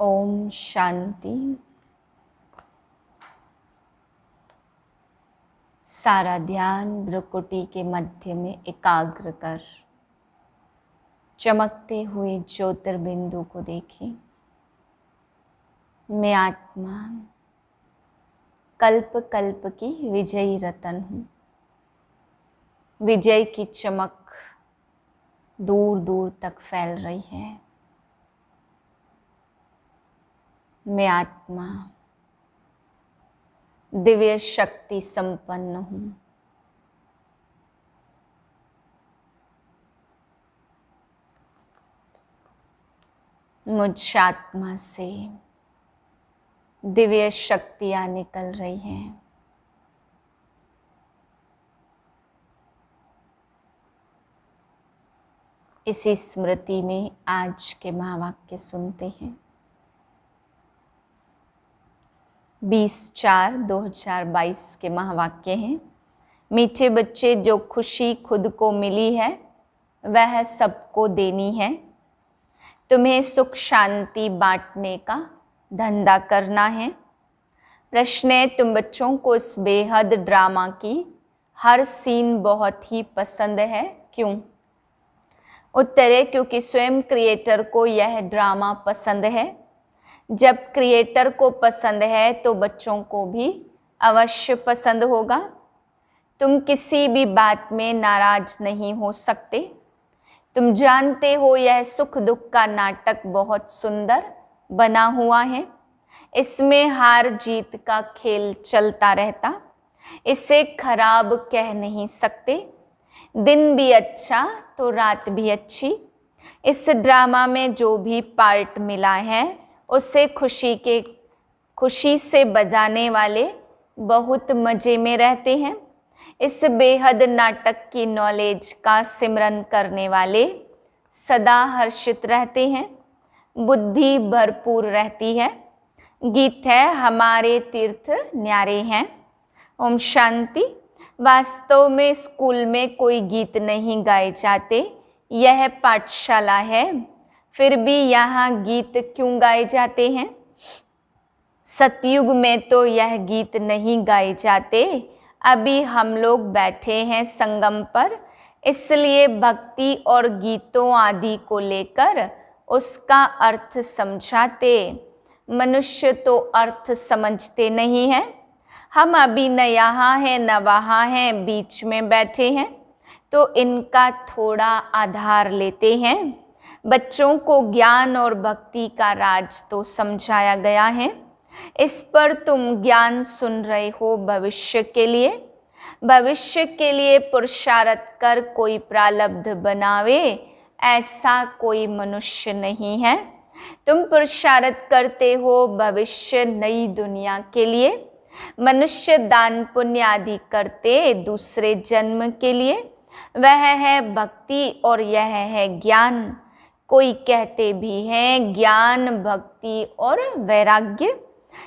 ओम शांति। सारा ध्यान भ्रुकुटी के मध्य में एकाग्र कर चमकते हुए ज्योतिर्बिंदु को देखें। मैं आत्मा कल्प कल्प की विजयी रतन हूँ। विजय की चमक दूर दूर तक फैल रही है। मैं आत्मा दिव्य शक्ति संपन्न हूँ। मुझ आत्मा से दिव्य शक्तियाँ निकल रही हैं। इसी स्मृति में आज के महावाक्य सुनते हैं। 20/4/2022 के महावाक्य हैं। मीठे बच्चे, जो खुशी खुद को मिली है वह सबको देनी है। तुम्हें सुख शांति बांटने का धंधा करना है। प्रश्न है, तुम बच्चों को इस बेहद ड्रामा की हर सीन बहुत ही पसंद है, क्यों? उत्तर है, क्योंकि स्वयं क्रिएटर को यह ड्रामा पसंद है। जब क्रिएटर को पसंद है तो बच्चों को भी अवश्य पसंद होगा। तुम किसी भी बात में नाराज नहीं हो सकते। तुम जानते हो यह सुख दुख का नाटक बहुत सुंदर बना हुआ है। इसमें हार जीत का खेल चलता रहता। इसे खराब कह नहीं सकते। दिन भी अच्छा तो रात भी अच्छी। इस ड्रामा में जो भी पार्ट मिला है उसे खुशी से बजाने वाले बहुत मज़े में रहते हैं। इस बेहद नाटक की नॉलेज का सिमरन करने वाले सदा हर्षित रहते हैं। बुद्धि भरपूर रहती है। गीत है, हमारे तीर्थ न्यारे हैं। ओम शांति। वास्तव में स्कूल में कोई गीत नहीं गाए जाते, यह पाठशाला है। फिर भी यहाँ गीत क्यों गाए जाते हैं? सतयुग में तो यह गीत नहीं गाए जाते। अभी हम लोग बैठे हैं संगम पर, इसलिए भक्ति और गीतों आदि को लेकर उसका अर्थ समझाते। मनुष्य तो अर्थ समझते नहीं हैं। हम अभी न यहाँ हैं न वहाँ हैं, बीच में बैठे हैं, तो इनका थोड़ा आधार लेते हैं। बच्चों को ज्ञान और भक्ति का राज तो समझाया गया है। इस पर तुम ज्ञान सुन रहे हो भविष्य के लिए। भविष्य के लिए पुरुषार्थ कर कोई प्रारब्ध बनावे, ऐसा कोई मनुष्य नहीं है। तुम पुरुषार्थ करते हो भविष्य नई दुनिया के लिए। मनुष्य दान पुण्य आदि करते दूसरे जन्म के लिए। वह है भक्ति और यह है ज्ञान। कोई कहते भी हैं ज्ञान, भक्ति और वैराग्य।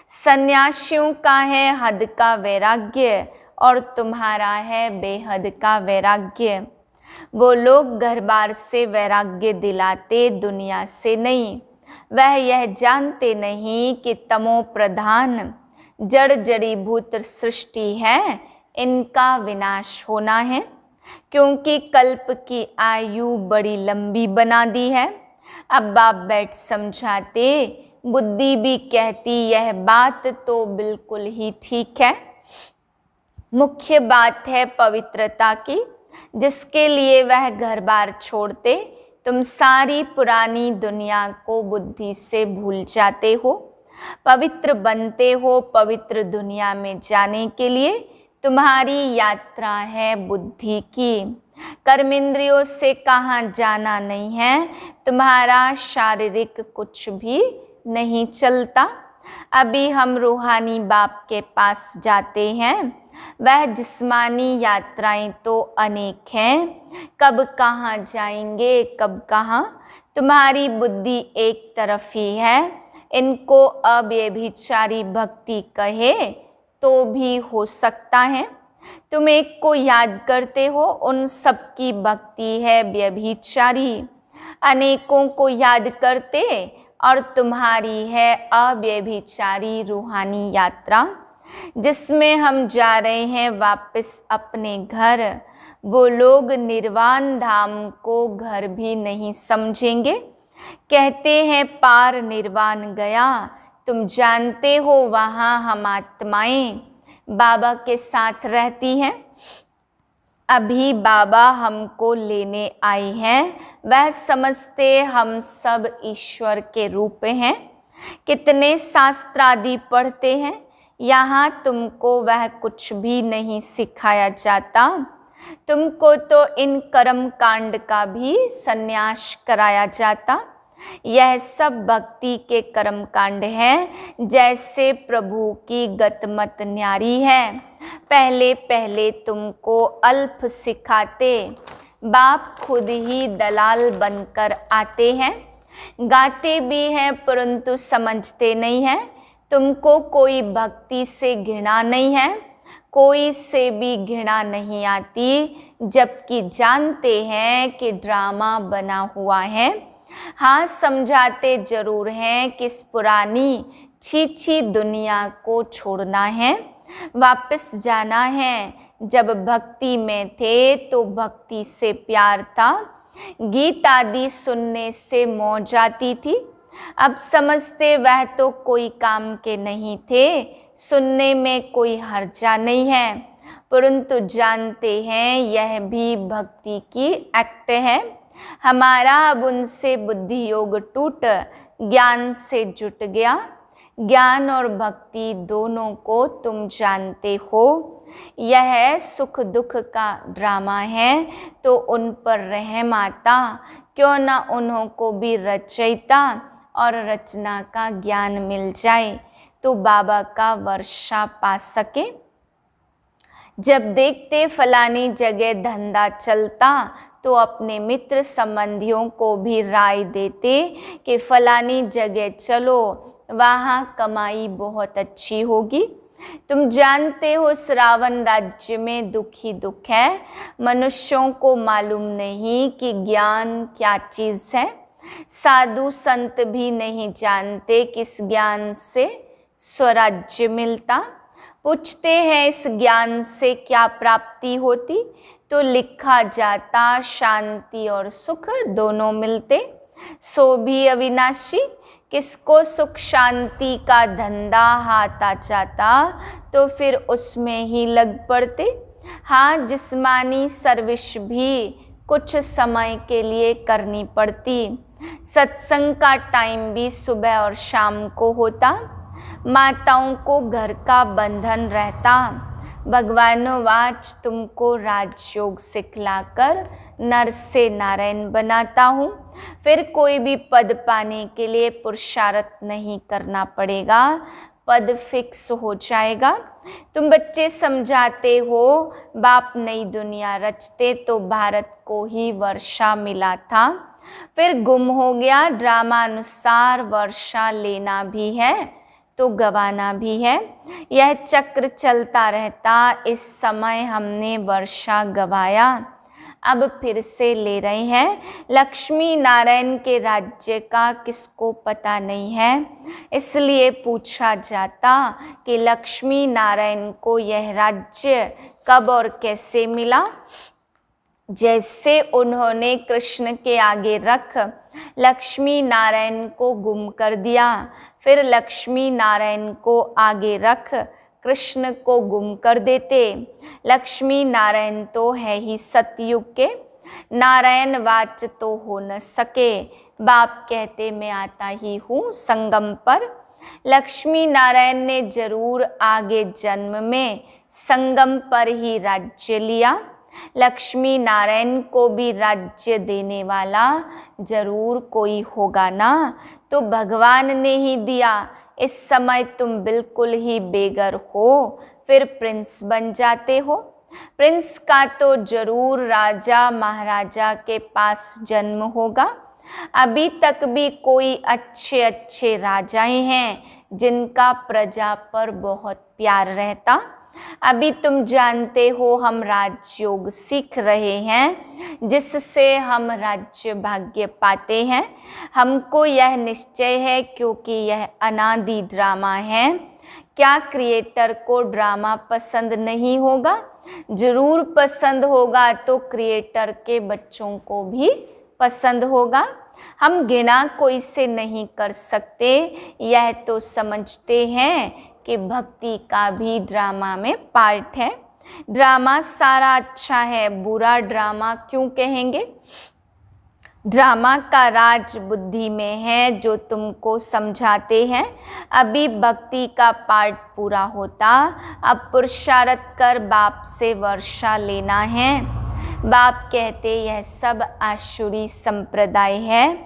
सन्यासियों का है हद का वैराग्य और तुम्हारा है बेहद का वैराग्य। वो लोग घर बार से वैराग्य दिलाते, दुनिया से नहीं। वह यह जानते नहीं कि तमो प्रधान जड़ जड़ीभूत सृष्टि है, इनका विनाश होना है। क्योंकि कल्प की आयु बड़ी लंबी बना दी है। अब बाप बैठ समझाते, बुद्धि भी कहती यह बात तो बिल्कुल ही ठीक है। मुख्य बात है पवित्रता की, जिसके लिए वह घर बार छोड़ते। तुम सारी पुरानी दुनिया को बुद्धि से भूल जाते हो। पवित्र बनते हो पवित्र दुनिया में जाने के लिए। तुम्हारी यात्रा है बुद्धि की। कर्मेंद्रियों से कहाँ जाना नहीं है। तुम्हारा शारीरिक कुछ भी नहीं चलता। अभी हम रूहानी बाप के पास जाते हैं। वह जिस्मानी यात्राएं तो अनेक हैं। कब कहाँ जाएंगे, कब कहाँ। तुम्हारी बुद्धि एक तरफ ही है। इनको अव्यभिचारी भक्ति कहे तो भी हो सकता है। तुम एक को याद करते हो, उन सब की भक्ति है व्यभिचारी। अनेकों को याद करते और तुम्हारी है अव्यभिचारी रूहानी यात्रा, जिसमें हम जा रहे हैं वापस अपने घर। वो लोग निर्वाण धाम को घर भी नहीं समझेंगे। कहते हैं पार निर्वाण गया। तुम जानते हो वहाँ हम आत्माएं बाबा के साथ रहती हैं। अभी बाबा हमको लेने आए हैं। वह समझते हम सब ईश्वर के रूप हैं। कितने शास्त्र आदि पढ़ते हैं, यहाँ तुमको वह कुछ भी नहीं सिखाया जाता। तुमको तो इन कर्म कांड का भी संन्यास कराया जाता। यह सब भक्ति के कर्म कांड हैं, जैसे प्रभु की गतमत न्यारी है। पहले पहले तुमको अल्प सिखाते, बाप खुद ही दलाल बनकर आते हैं। गाते भी हैं परंतु समझते नहीं हैं। तुमको कोई भक्ति से घृणा नहीं है, कोई से भी घृणा नहीं आती, जबकि जानते हैं कि ड्रामा बना हुआ है। हाँ, समझाते जरूर हैं कि इस पुरानी छी दुनिया को छोड़ना है, वापस जाना है। जब भक्ति में थे तो भक्ति से प्यार था, गीत आदि सुनने से मौज आती थी। अब समझते वह तो कोई काम के नहीं थे, सुनने में कोई हर्जा नहीं है, परंतु जानते हैं यह भी भक्ति की एक्ट है। हमारा अब उनसे बुद्धि योग टूट ज्ञान से जुट गया। ज्ञान और भक्ति दोनों को तुम जानते हो। यह सुख दुख का ड्रामा है, तो उन पर रहम आता। क्यों ना उन्हों को भी रचयिता और रचना का ज्ञान मिल जाए, तो बाबा का वर्षा पा सके। जब देखते फलानी जगह धंधा चलता, तो अपने मित्र संबंधियों को भी राय देते कि फलानी जगह चलो, वहाँ कमाई बहुत अच्छी होगी। तुम जानते हो श्रावण राज्य में दुख ही दुख है। मनुष्यों को मालूम नहीं कि ज्ञान क्या चीज़ है। साधु संत भी नहीं जानते किस ज्ञान से स्वराज्य मिलता। पूछते हैं इस ज्ञान से क्या प्राप्ति होती, तो लिखा जाता शांति और सुख दोनों मिलते। सो भी अविनाशी, किसको सुख शांति का धंधा हाथ आ जाता, तो फिर उसमें ही लग पड़ते। हाँ, जिस्मानी सर्विस भी कुछ समय के लिए करनी पड़ती। सत्संग का टाइम भी सुबह और शाम को होता। माताओं को घर का बंधन रहता। भगवानोवाच, तुमको राजयोग सिखलाकर नर से नारायण बनाता हूँ। फिर कोई भी पद पाने के लिए पुरुषार्थ नहीं करना पड़ेगा, पद फिक्स हो जाएगा। तुम बच्चे समझाते हो बाप नई दुनिया रचते तो भारत को ही वर्षा मिला था, फिर गुम हो गया। ड्रामा अनुसार वर्षा लेना भी है तो गवाना भी है। यह चक्र चलता रहता। इस समय हमने वर्षा गवाया, अब फिर से ले रहे हैं। लक्ष्मी नारायण के राज्य का किसको पता नहीं है, इसलिए पूछा जाता कि लक्ष्मी नारायण को यह राज्य कब और कैसे मिला। जैसे उन्होंने कृष्ण के आगे रख लक्ष्मी नारायण को गुम कर दिया, फिर लक्ष्मी नारायण को आगे रख कृष्ण को गुम कर देते। लक्ष्मी नारायण तो है ही सतयुग के, नारायण वाच तो हो न सके। बाप कहते मैं आता ही हूँ संगम पर। लक्ष्मी नारायण ने जरूर आगे जन्म में संगम पर ही राज्य लिया। लक्ष्मी नारायण को भी राज्य देने वाला जरूर कोई होगा ना, तो भगवान ने ही दिया। इस समय तुम बिल्कुल ही बेगर हो, फिर प्रिंस बन जाते हो। प्रिंस का तो जरूर राजा महाराजा के पास जन्म होगा। अभी तक भी कोई अच्छे अच्छे राजाएं हैं जिनका प्रजा पर बहुत प्यार रहता। अभी तुम जानते हो हम राजयोग सीख रहे हैं जिससे हम राज्य भाग्य पाते हैं। हमको यह निश्चय है क्योंकि यह अनादि ड्रामा है। क्या क्रिएटर को ड्रामा पसंद नहीं होगा? जरूर पसंद होगा, तो क्रिएटर के बच्चों को भी पसंद होगा। हम घृणा कोई से नहीं कर सकते, यह तो समझते हैं कि भक्ति का भी ड्रामा में पार्ट है। ड्रामा सारा अच्छा है, बुरा ड्रामा क्यों कहेंगे? ड्रामा का राज बुद्धि में है जो तुमको समझाते हैं। अभी भक्ति का पार्ट पूरा होता, अब पुरुषार्थ कर बाप से वर्षा लेना है। बाप कहते यह सब आसुरी संप्रदाय है,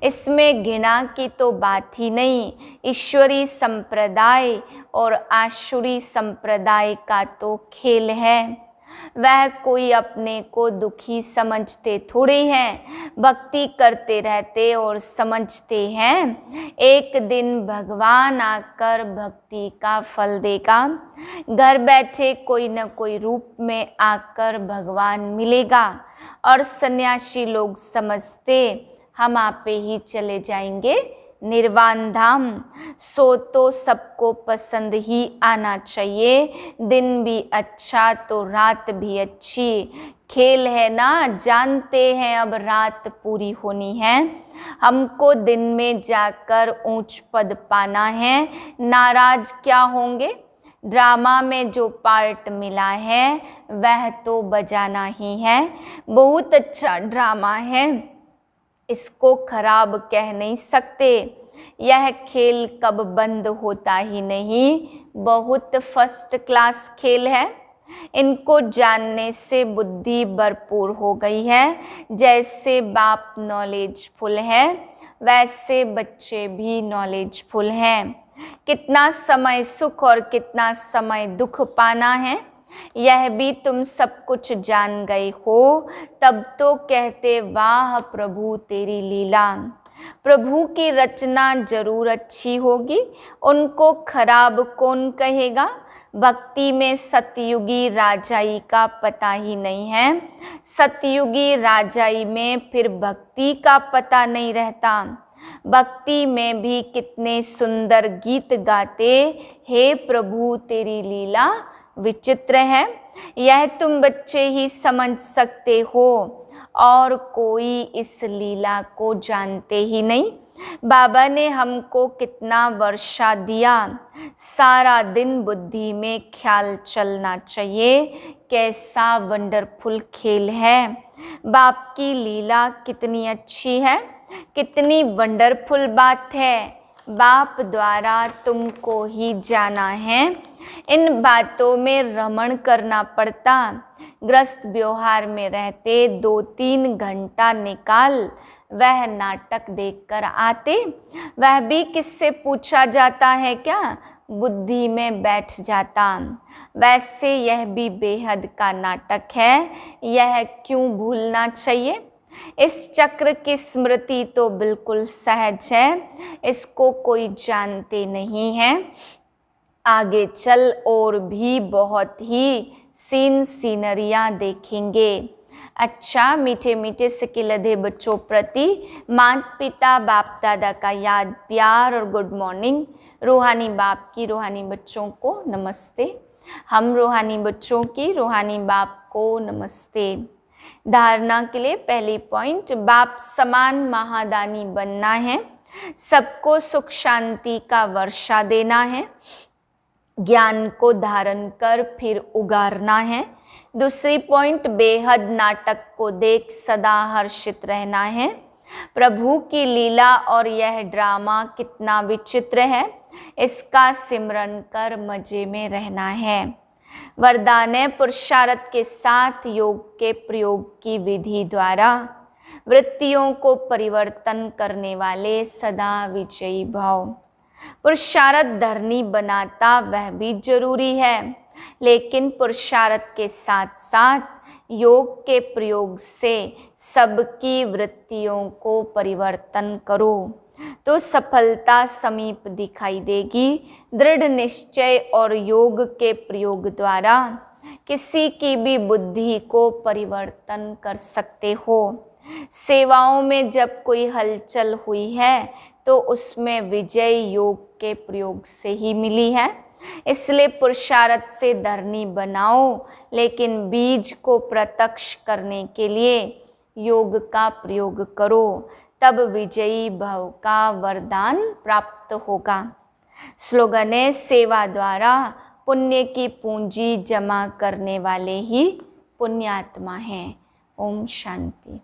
इसमें घृणा की तो बात ही नहीं। ईश्वरी संप्रदाय और आसुरी संप्रदाय का तो खेल है। वह कोई अपने को दुखी समझते थोड़े हैं, भक्ति करते रहते और समझते हैं एक दिन भगवान आकर भक्ति का फल देगा। घर बैठे कोई न कोई रूप में आकर भगवान मिलेगा और सन्यासी लोग समझते हम आपे ही चले जाएंगे निर्वाण धाम। सो तो सबको पसंद ही आना चाहिए, दिन भी अच्छा तो रात भी अच्छी। खेल है ना, जानते हैं अब रात पूरी होनी है। हमको दिन में जाकर ऊंच पद पाना है, नाराज क्या होंगे? ड्रामा में जो पार्ट मिला है वह तो बजाना ही है। बहुत अच्छा ड्रामा है, इसको खराब कह नहीं सकते। यह खेल कब बंद होता ही नहीं, बहुत फर्स्ट क्लास खेल है। इनको जानने से बुद्धि भरपूर हो गई है। जैसे बाप नॉलेजफुल है वैसे बच्चे भी नॉलेजफुल हैं। कितना समय सुख और कितना समय दुख पाना है यह भी तुम सब कुछ जान गए हो, तब तो कहते वाह प्रभु तेरी लीला। प्रभु की रचना जरूर अच्छी होगी, उनको खराब कौन कहेगा? भक्ति में सतयुगी राजाई का पता ही नहीं है, सतयुगी राजाई में फिर भक्ति का पता नहीं रहता। भक्ति में भी कितने सुंदर गीत गाते, हे प्रभु तेरी लीला विचित्र है। यह तुम बच्चे ही समझ सकते हो और कोई इस लीला को जानते ही नहीं। बाबा ने हमको कितना वर्षा दिया, सारा दिन बुद्धि में ख्याल चलना चाहिए। कैसा वंडरफुल खेल है, बाप की लीला कितनी अच्छी है, कितनी वंडरफुल बात है। बाप द्वारा तुमको ही जाना है, इन बातों में रमण करना पड़ता। ग्रस्त व्यवहार में रहते 2-3 घंटा निकाल वह नाटक देखकर आते। वह भी किससे पूछा जाता है क्या, बुद्धि में बैठ जाता। वैसे यह भी बेहद का नाटक है, यह क्यों भूलना चाहिए? इस चक्र की स्मृति तो बिल्कुल सहज है, इसको कोई जानते नहीं है। आगे चल और भी बहुत ही सीनरियाँ देखेंगे। अच्छा, मीठे मीठे सिकिलधे बच्चों प्रति माता पिता बाप दादा का याद प्यार और गुड मॉर्निंग। रूहानी बाप की रूहानी बच्चों को नमस्ते। हम रूहानी बच्चों की रूहानी बाप को नमस्ते। धारणा के लिए पहली पॉइंट, बाप समान महादानी बनना है, सबको सुख शांति का वर्षा देना है, ज्ञान को धारण कर फिर उगारना है। दूसरी पॉइंट, बेहद नाटक को देख सदा हर्षित रहना है। प्रभु की लीला और यह ड्रामा कितना विचित्र है, इसका सिमरन कर मजे में रहना है। वरदान है, पुरुषार्थ के साथ योग के प्रयोग की विधि द्वारा वृत्तियों को परिवर्तन करने वाले सदा विजयी भाव। पुरुषार्थ धरनी बनाता वह भी जरूरी है, लेकिन पुरुषार्थ के साथ साथ योग के प्रयोग से सबकी वृत्तियों को परिवर्तन करो। तो सफलता समीप दिखाई देगी। दृढ़ निश्चय और योग के प्रयोग द्वारा किसी की भी बुद्धि को परिवर्तन कर सकते हो। सेवाओं में जब कोई हलचल हुई है तो उसमें विजय योग के प्रयोग से ही मिली है। इसलिए पुरुषार्थ से धरनी बनाओ, लेकिन बीज को प्रत्यक्ष करने के लिए योग का प्रयोग करो, तब विजयी भव का वरदान प्राप्त होगा। स्लोगन है, सेवा द्वारा पुण्य की पूंजी जमा करने वाले ही पुण्यात्मा हैं। ओम शांति।